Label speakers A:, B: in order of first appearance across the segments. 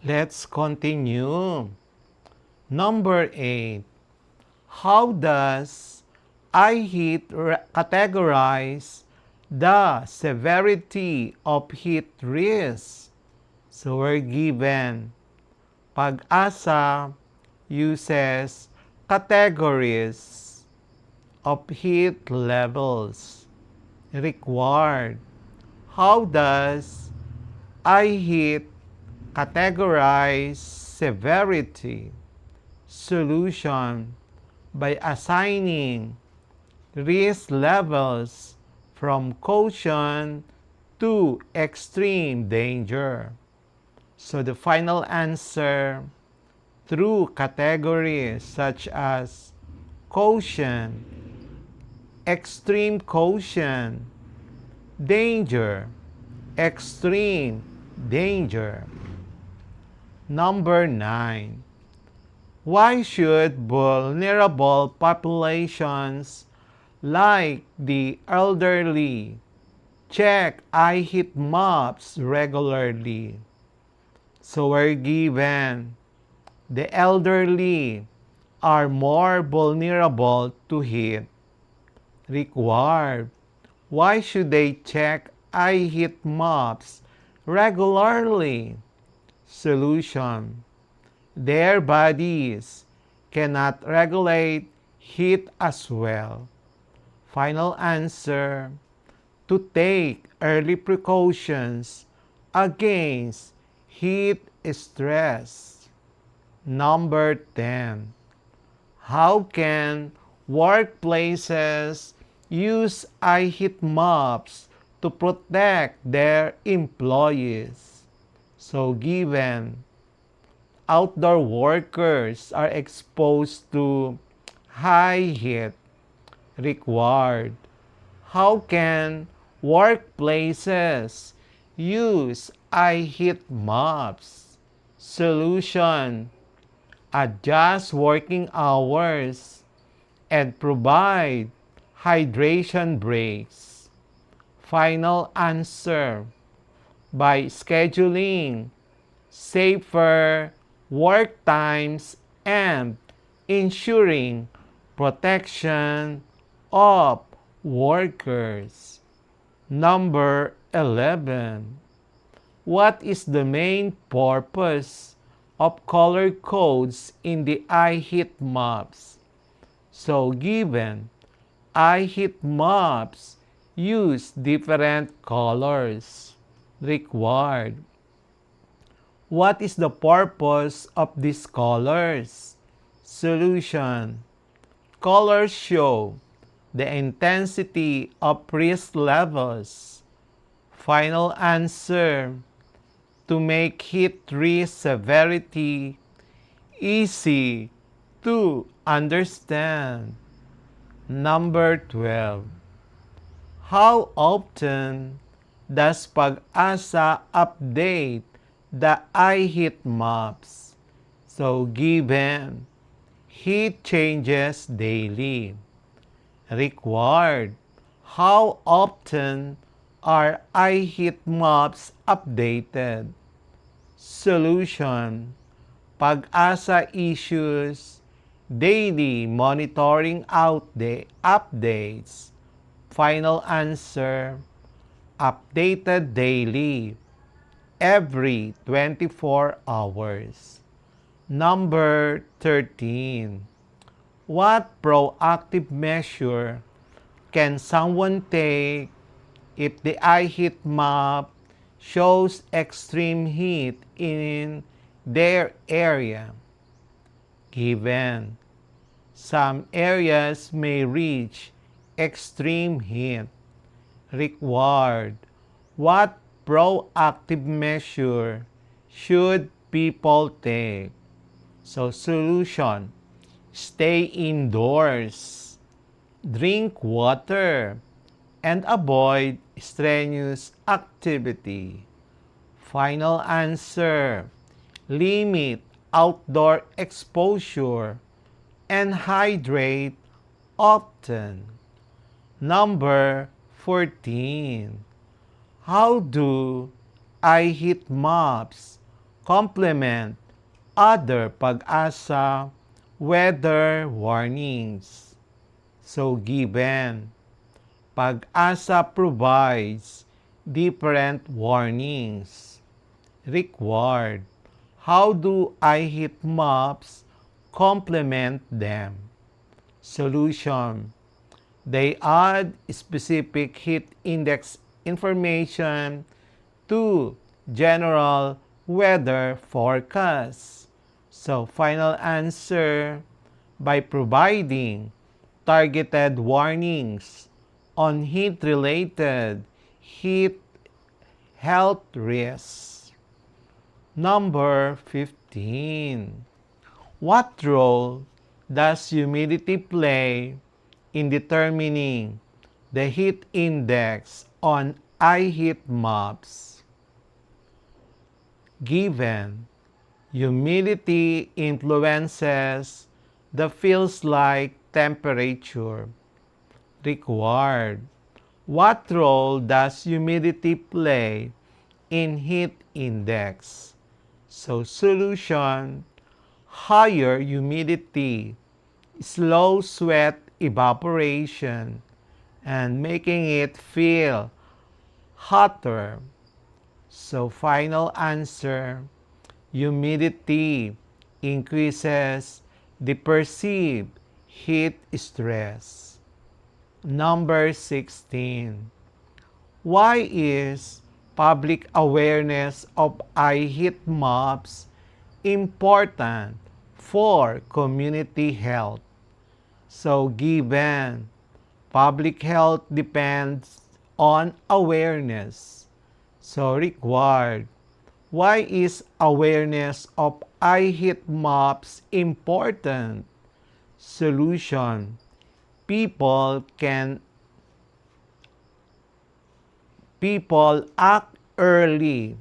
A: Let's continue. Number 8. How does iHeat categorize the severity of heat risk? So we're given Pag-asa uses categories of heat levels required. How does iHeat categorize severity? Solution: by assigning risk levels from caution to extreme danger. So the final answer, through categories such as caution, extreme caution, danger, extreme danger. Number 9. Why should vulnerable populations like the elderly check iHeat maps regularly? So we're given the elderly are more vulnerable to heat. Required. Why should they check iHeat maps regularly? Solution: their bodies cannot regulate heat as well. Final answer: to take early precautions against heat stress. Number 10. How can workplaces use iHeat maps to protect their employees? So given outdoor workers are exposed to high heat required, how can workplaces use iHeat maps? Solution: adjust working hours and provide hydration breaks. Final answer: by scheduling safer work times and ensuring protection of workers. Number 11. What is the main purpose of color codes in the iHeat maps? So given, iHeat maps use different colors required. What is the purpose of these colors? Solution: colors show the intensity of risk levels. Final answer: to make heat risk severity easy to understand. Number 12. How often does Pag-asa update the iHeat maps? So given, heat changes daily. Required. How often are iHeat maps updated? Solution: Pag-asa issues daily monitoring updates. Final answer: updated daily, every 24 hours. Number 13. What proactive measure can someone take if the iHeat map shows extreme heat in their area? Given, some areas may reach extreme heat. Required. What proactive measure should people take? So solution: stay indoors, drink water, and avoid strenuous activity. Final answer: limit outdoor exposure and hydrate often. Number 14. How do iHeat maps complement other Pag-asa weather warnings. So given, Pag-asa provides different warnings. Required. How do heat maps complement them? Solution. They add specific heat index information to general weather forecasts. So, final answer, by providing targeted warnings on heat-related heat health risks. Number 15. What role does humidity play in determining the heat index on heat maps? Given, humidity influences the feels-like temperature. Required. What role does humidity play in heat index? So solution, higher humidity slows sweat evaporation and making it feel hotter. So final answer, humidity increases the perceived heat stress. Number 16. Why is public awareness of heat maps important for community health? So given, public health depends on awareness. So required. Why is awareness of heat maps important? Solution. People can people act early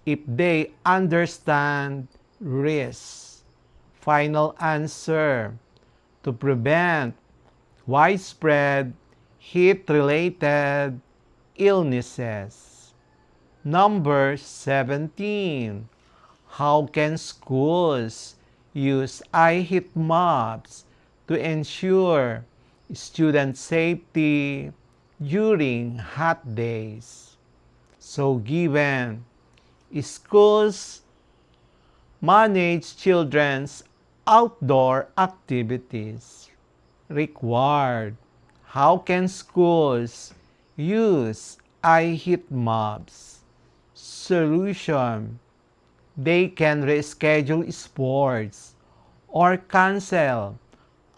A: if they understand risks. Final answer, to prevent widespread heat-related illnesses. Number 17. How can schools use heat maps to ensure student safety during hot days? So given, schools manage children's outdoor activities. Required. How can schools use heat maps? Solution. They can reschedule sports or cancel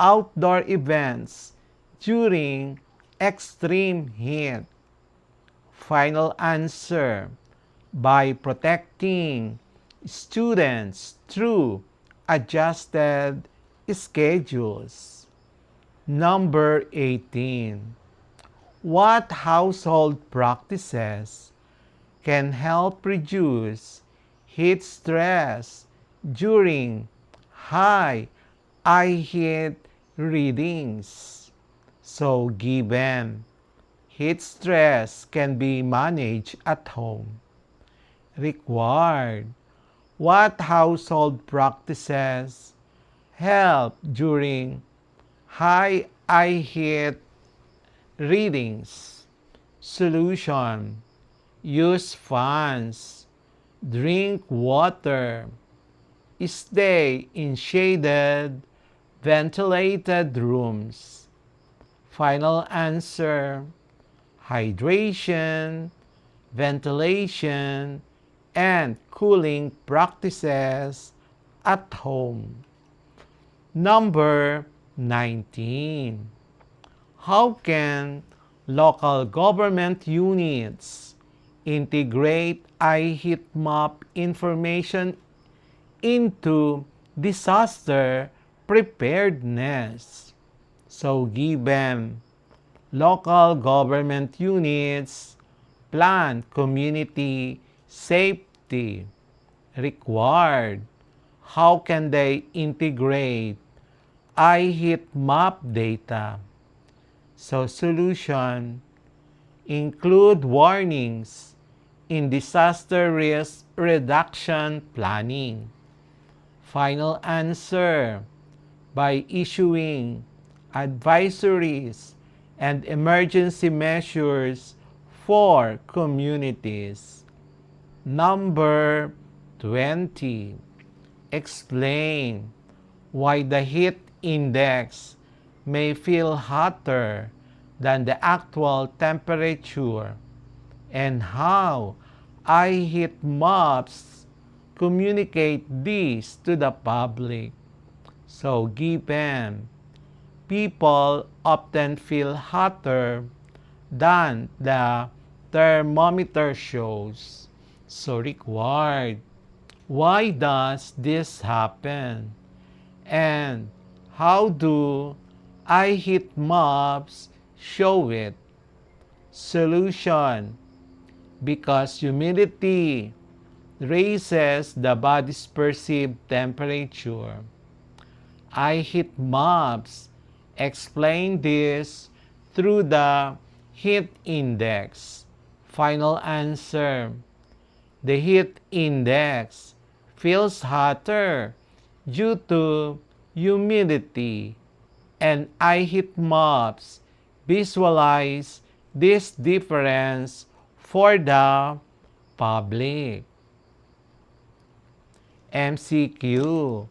A: outdoor events during extreme heat. Final answer, by protecting students through adjusted schedules. Number 18. What household practices can help reduce heat stress during high heat readings? So given, heat stress can be managed at home. Required. What household practices help during high heat readings? Solution. Use fans, drink water, stay in shaded, ventilated rooms. Final answer, hydration, ventilation, and cooling practices at home. Number 19. How can local government units integrate heat map information into disaster preparedness? So given, local government units plan community safety. Required. How can they integrate heat map data? So solution, include warnings in disaster risk reduction planning? Final answer, by issuing advisories and emergency measures for communities. Number 20. Explain why the heat index may feel hotter than the actual temperature and how heat maps communicate this to the public. So given people often feel hotter than the thermometer shows. So required. Why does this happen? And how do heat maps show it? Solution. Because humidity raises the body's perceived temperature. Heat maps explain this through the heat index. Final answer. The heat index feels hotter due to humidity, and heat maps visualize this difference for the public. MCQ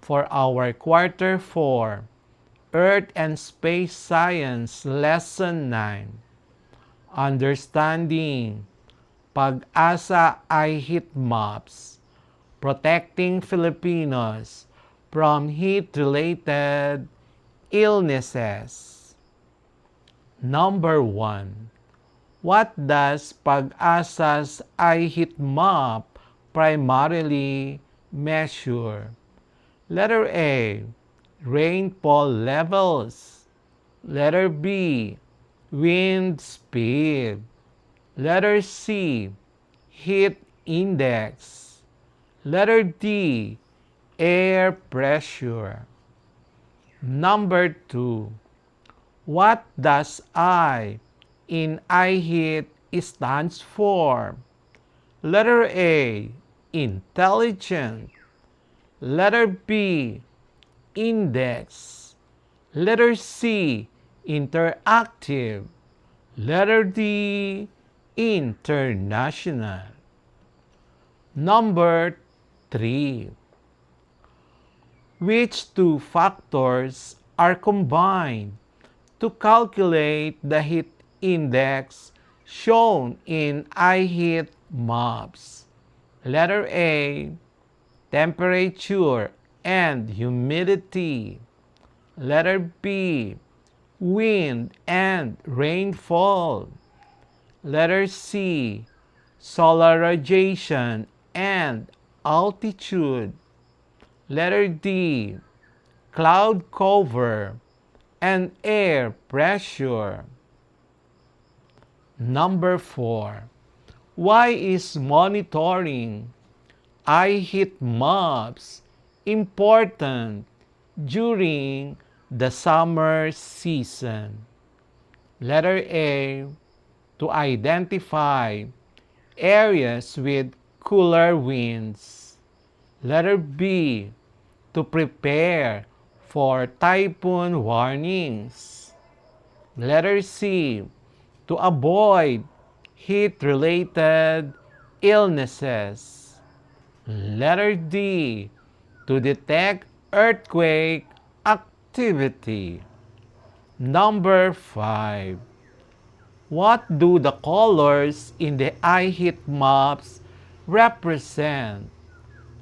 A: for our Quarter 4, Earth and Space Science Lesson 9. Understanding Pag-asa heat maps, protecting Filipinos from heat-related illnesses. Number 1. What does Pag-asa's heat map primarily measure? Letter A, rainfall levels. Letter B, wind speed. Letter C, heat index. Letter D, air pressure. Number 2, what does I in heat stands for? Letter A, intelligent. Letter B, index. Letter C, interactive. Letter D, international. Number 3. Which two factors are combined to calculate the heat index shown in heat maps? Letter A, temperature and humidity. Letter B, wind and rainfall. Letter C, solar radiation and altitude. Letter D, cloud cover and air pressure. Number 4. Why is monitoring heat maps important during the summer season? Letter A, to identify areas with cooler winds. Letter B, to prepare for typhoon warnings. Letter C, to avoid heat-related illnesses. Letter D, to detect earthquake activity. Number 5. What do the colors in the heat maps represent?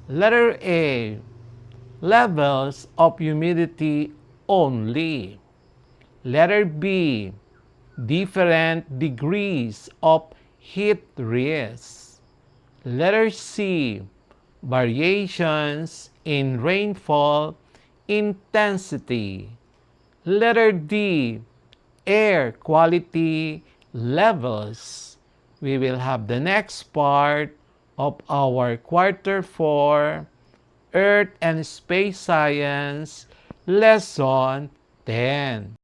A: Letter A, levels of humidity only. Letter B, different degrees of heat risk. Letter C, variations in rainfall intensity. Letter D, air quality levels. We will have the next part of our Quarter 4 Earth and Space Science Lesson 10.